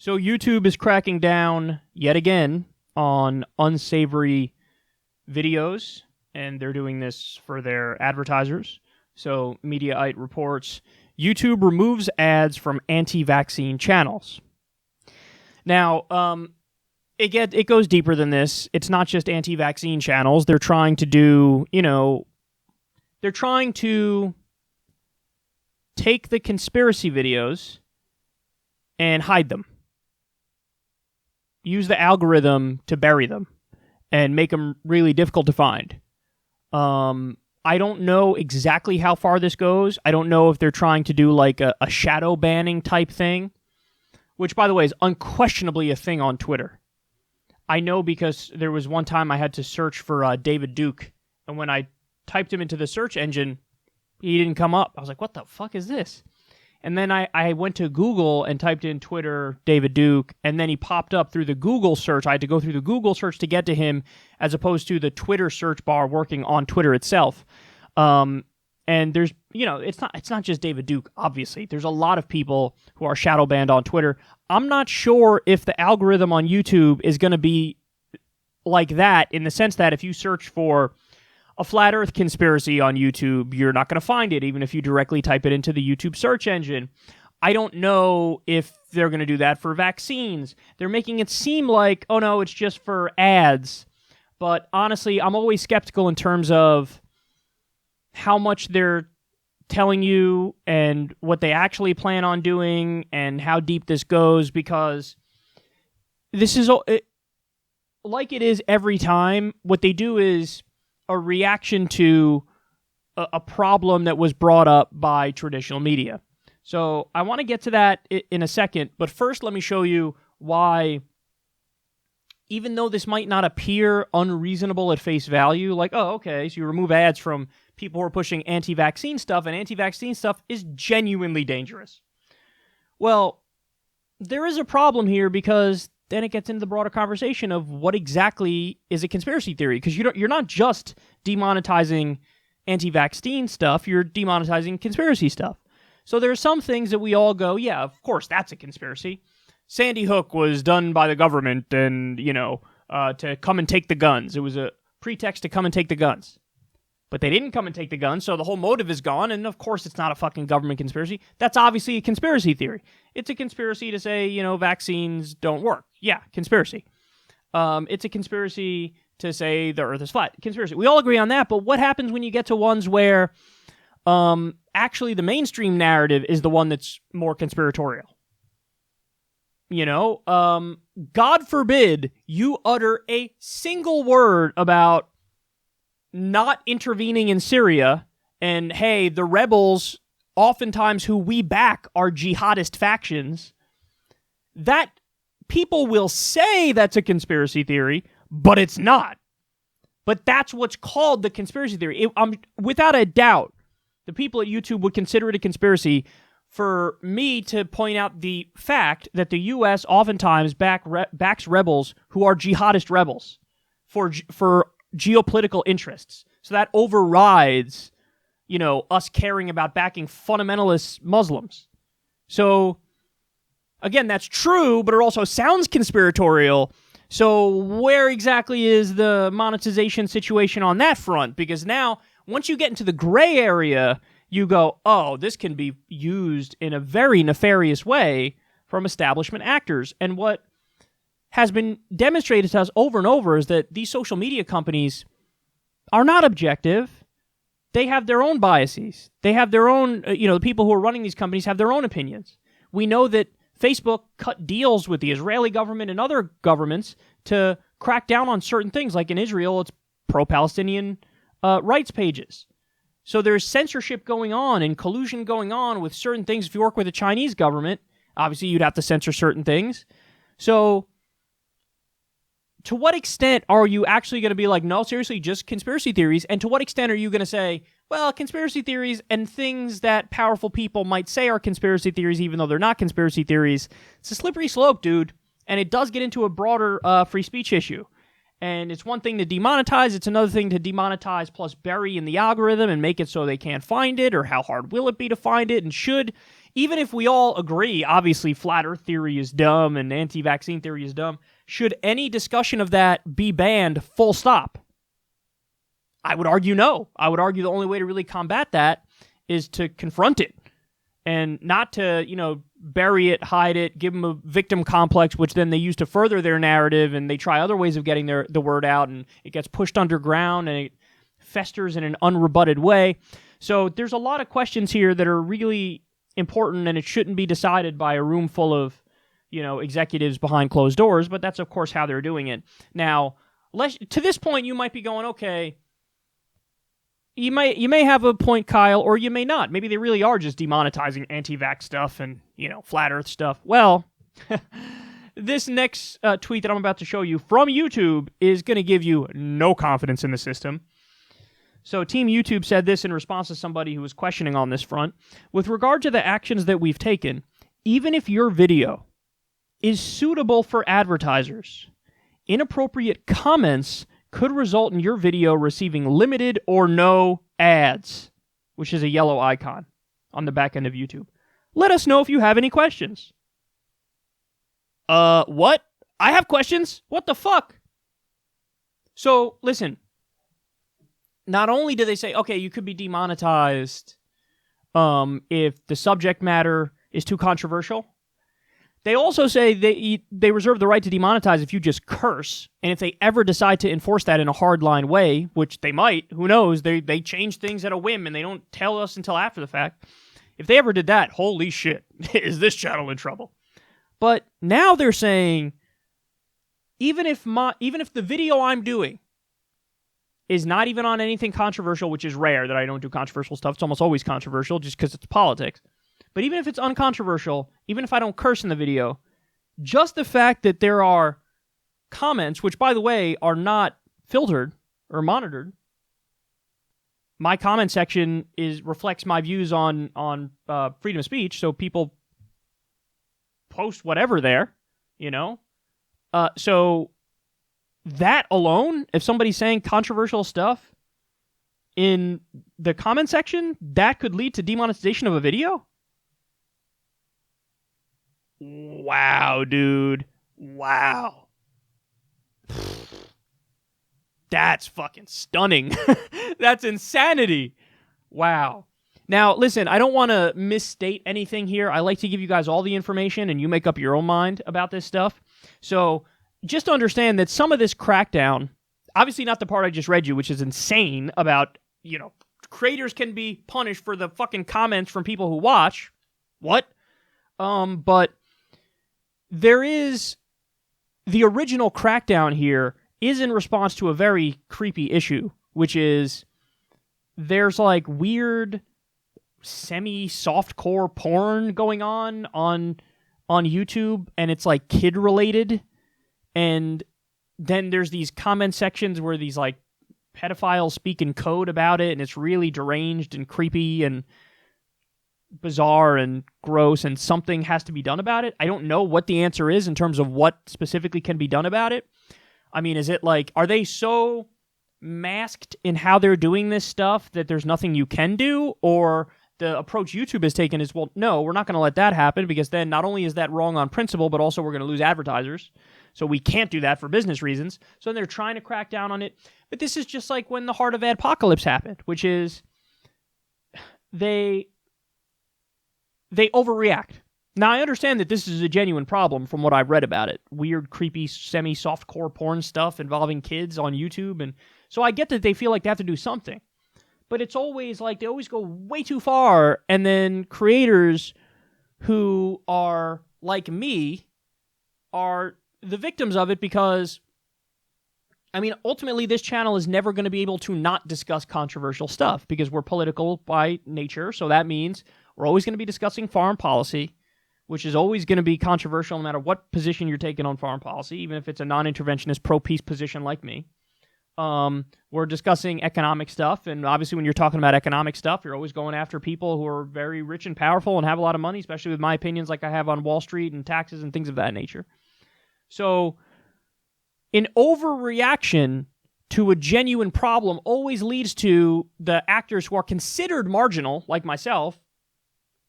So YouTube is cracking down yet again on unsavory videos, and they're doing this for their advertisers. So Mediaite reports, YouTube removes ads from anti-vaccine channels. Now, it goes deeper than this. It's not just anti-vaccine channels. They're trying to do, they're trying to take the conspiracy videos and hide them. Use the algorithm to bury them and make them really difficult to find. I don't know exactly how far this goes. I don't know if they're trying to do like a shadow banning type thing, which, by the way, is unquestionably a thing on Twitter. I know because there was one time I had to search for David Duke, and when I typed him into the search engine, he didn't come up. I was like, what the fuck is this? And then I went to Google and typed in Twitter, David Duke, and then he popped up through the Google search. I had to go through the Google search to get to him, as opposed to the Twitter search bar working on Twitter itself. And there's, it's not just David Duke, obviously. There's a lot of people who are shadow banned on Twitter. I'm not sure if the algorithm on YouTube is going to be like that, in the sense that if you search for a flat earth conspiracy on YouTube, you're not going to find it, even if you directly type it into the YouTube search engine. I don't know if they're going to do that for vaccines. They're making it seem like, oh no, it's just for ads. But honestly, I'm always skeptical in terms of how much they're telling you and what they actually plan on doing and how deep this goes, because this is, like it is every time, what they do is a reaction to a problem that was brought up by traditional media. So I want to get to that in a second, but first let me show you why, even though this might not appear unreasonable at face value, like, oh, okay, so you remove ads from people who are pushing anti-vaccine stuff, and anti-vaccine stuff is genuinely dangerous. Well, there is a problem here, because then it gets into the broader conversation of what exactly is a conspiracy theory, because you're not just demonetizing anti-vaccine stuff, you're demonetizing conspiracy stuff. So there are some things that we all go, yeah, of course, that's a conspiracy. Sandy Hook was done by the government and, to come and take the guns. It was a pretext to come and take the guns. But they didn't come and take the guns, so the whole motive is gone, and of course it's not a fucking government conspiracy. That's obviously a conspiracy theory. It's a conspiracy to say, vaccines don't work. Yeah, conspiracy. It's a conspiracy to say the earth is flat. Conspiracy. We all agree on that, but what happens when you get to ones where actually the mainstream narrative is the one that's more conspiratorial? God forbid you utter a single word about not intervening in Syria, and hey, the rebels, oftentimes who we back, are jihadist factions. That people will say that's a conspiracy theory, but it's not. But that's what's called the conspiracy theory. Without a doubt, the people at YouTube would consider it a conspiracy for me to point out the fact that the U.S. oftentimes backs rebels who are jihadist rebels for geopolitical interests. So that overrides, us caring about backing fundamentalist Muslims. So, again, that's true, but it also sounds conspiratorial. So where exactly is the monetization situation on that front? Because now, once you get into the gray area, you go, oh, this can be used in a very nefarious way from establishment actors. And what has been demonstrated to us over and over is that these social media companies are not objective. They have their own biases. They have their own, the people who are running these companies have their own opinions. We know that Facebook cut deals with the Israeli government and other governments to crack down on certain things. Like in Israel, it's pro-Palestinian rights pages. So there's censorship going on and collusion going on with certain things. If you work with the Chinese government, obviously you'd have to censor certain things. So to what extent are you actually going to be like, no, seriously, just conspiracy theories? And to what extent are you going to say, well, conspiracy theories and things that powerful people might say are conspiracy theories, even though they're not conspiracy theories? It's a slippery slope, dude. And it does get into a broader free speech issue. And it's one thing to demonetize, it's another thing to demonetize plus bury in the algorithm and make it so they can't find it, or how hard will it be to find it, and even if we all agree, obviously flat earth theory is dumb and anti-vaccine theory is dumb, should any discussion of that be banned full stop? I would argue no. I would argue the only way to really combat that is to confront it and not to, bury it, hide it, give them a victim complex, which then they use to further their narrative, and they try other ways of getting the word out, and it gets pushed underground, and it festers in an unrebutted way. So there's a lot of questions here that are really important, and it shouldn't be decided by a room full of, executives behind closed doors, but that's, of course, how they're doing it. Now, to this point, you might be going, okay, you may have a point, Kyle, or you may not. Maybe they really are just demonetizing anti-vax stuff and, flat earth stuff. Well, this next tweet that I'm about to show you from YouTube is going to give you no confidence in the system. So Team YouTube said this in response to somebody who was questioning on this front. With regard to the actions that we've taken, even if your video is suitable for advertisers, inappropriate comments could result in your video receiving limited or no ads, which is a yellow icon on the back end of YouTube. Let us know if you have any questions. What? I have questions? What the fuck? So, listen. Not only do they say, okay, you could be demonetized if the subject matter is too controversial, they also say they reserve the right to demonetize if you just curse, and if they ever decide to enforce that in a hardline way, which they might, who knows, they change things at a whim and they don't tell us until after the fact. If they ever did that, holy shit, is this channel in trouble? But now they're saying, even if the video I'm doing is not even on anything controversial, which is rare that I don't do controversial stuff, it's almost always controversial just because it's politics. But even if it's uncontroversial, even if I don't curse in the video, just the fact that there are comments, which, by the way, are not filtered or monitored, my comment section reflects my views on freedom of speech, so people post whatever there, So that alone, if somebody's saying controversial stuff in the comment section, that could lead to demonetization of a video? Wow, dude. Wow. That's fucking stunning. That's insanity. Wow. Now, listen, I don't want to misstate anything here. I like to give you guys all the information, and you make up your own mind about this stuff. So just understand that some of this crackdown, obviously not the part I just read you, which is insane about, creators can be punished for the fucking comments from people who watch. What? But there is, the original crackdown here is in response to a very creepy issue, which is there's like weird semi-softcore porn going on YouTube, and it's like kid related, and then there's these comment sections where these like pedophiles speak in code about it, and it's really deranged and creepy and bizarre and gross, and something has to be done about it. I don't know what the answer is in terms of what specifically can be done about it. I mean, is it like, are they so masked in how they're doing this stuff that there's nothing you can do? Or the approach YouTube has taken is, well, no, we're not going to let that happen, because then not only is that wrong on principle, but also we're going to lose advertisers. So we can't do that for business reasons. So then they're trying to crack down on it. But this is just like when the heart of adpocalypse happened, which is they overreact. Now, I understand that this is a genuine problem from what I've read about it. Weird, creepy, semi-softcore porn stuff involving kids on YouTube. And so I get that they feel like they have to do something. But it's always like they always go way too far. And then creators who are like me are the victims of it, because, I mean, ultimately this channel is never going to be able to not discuss controversial stuff because we're political by nature. So that means we're always going to be discussing foreign policy, which is always going to be controversial no matter what position you're taking on foreign policy, even if it's a non-interventionist, pro-peace position like me. We're discussing economic stuff, and obviously when you're talking about economic stuff, you're always going after people who are very rich and powerful and have a lot of money, especially with my opinions like I have on Wall Street and taxes and things of that nature. So An overreaction to a genuine problem always leads to the actors who are considered marginal, like myself,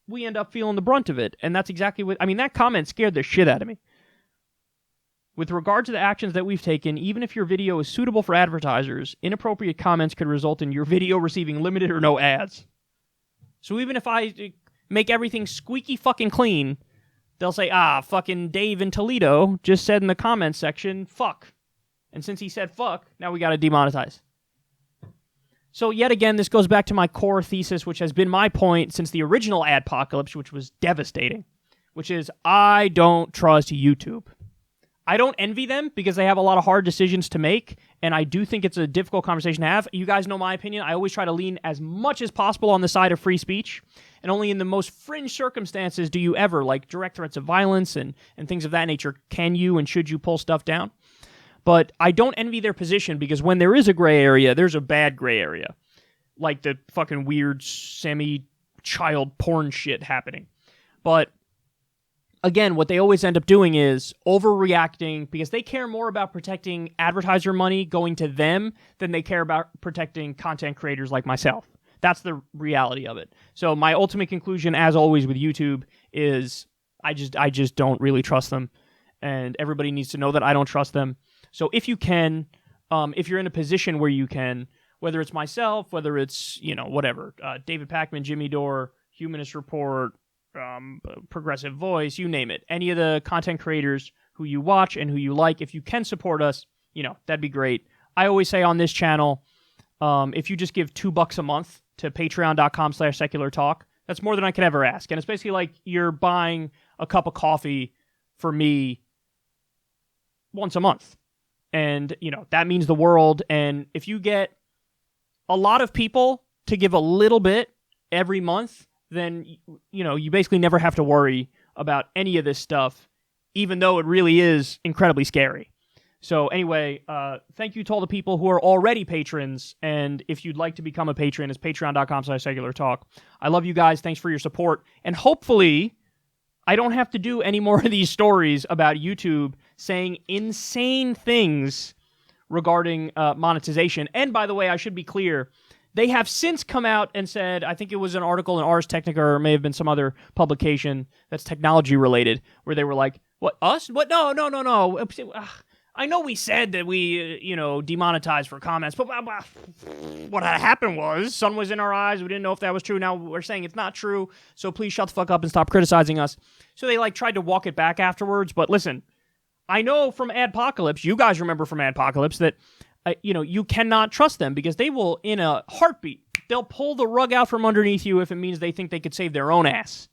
we end up feeling the brunt of it. And that's exactly what... I mean, that comment scared the shit out of me. With regard to the actions that we've taken, even if your video is suitable for advertisers, inappropriate comments could result in your video receiving limited or no ads. So even if I make everything squeaky fucking clean, they'll say, fucking Dave in Toledo just said in the comments section, fuck. And since he said fuck, now we gotta demonetize. So yet again, this goes back to my core thesis, which has been my point since the original adpocalypse, which was devastating, which is I don't trust YouTube. I don't envy them because they have a lot of hard decisions to make, and I do think it's a difficult conversation to have. You guys know my opinion. I always try to lean as much as possible on the side of free speech, and only in the most fringe circumstances do you ever, like direct threats of violence and things of that nature, can you and should you pull stuff down. But I don't envy their position because when there is a gray area, there's a bad gray area. Like the fucking weird semi-child porn shit happening. But again, what they always end up doing is overreacting because they care more about protecting advertiser money going to them than they care about protecting content creators like myself. That's the reality of it. So my ultimate conclusion, as always with YouTube, is I just don't really trust them. And everybody needs to know that I don't trust them. So if you can, if you're in a position where you can, whether it's myself, whether it's, whatever, David Pakman, Jimmy Dore, Humanist Report, Progressive Voice, you name it, any of the content creators who you watch and who you like, if you can support us, that'd be great. I always say on this channel, if you just give $2 a month to patreon.com/seculartalk, that's more than I could ever ask. And it's basically like you're buying a cup of coffee for me once a month. And, that means the world. And if you get a lot of people to give a little bit every month, then, you basically never have to worry about any of this stuff, even though it really is incredibly scary. So anyway, thank you to all the people who are already patrons. And if you'd like to become a patron, it's patreon.com/seculartalk. I love you guys. Thanks for your support. And hopefully I don't have to do any more of these stories about YouTube saying insane things regarding monetization. And by the way, I should be clear, they have since come out and said, I think it was an article in Ars Technica or it may have been some other publication that's technology related, where they were like, what, us? What? No. I know we said that we, demonetized for comments, but what happened was sun was in our eyes. We didn't know if that was true. Now we're saying it's not true. So please shut the fuck up and stop criticizing us. So they tried to walk it back afterwards. But listen, I know from Adpocalypse, you guys remember from Adpocalypse that, you cannot trust them because they will, in a heartbeat, they'll pull the rug out from underneath you if it means they think they could save their own ass.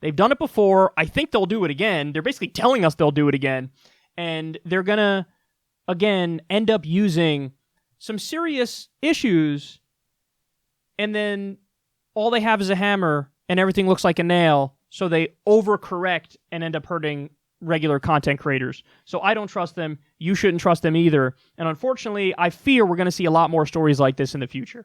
They've done it before. I think they'll do it again. They're basically telling us they'll do it again. And they're going to, again, end up using some serious issues, and then all they have is a hammer, and everything looks like a nail, so they overcorrect and end up hurting regular content creators. So I don't trust them. You shouldn't trust them either. And unfortunately, I fear we're going to see a lot more stories like this in the future.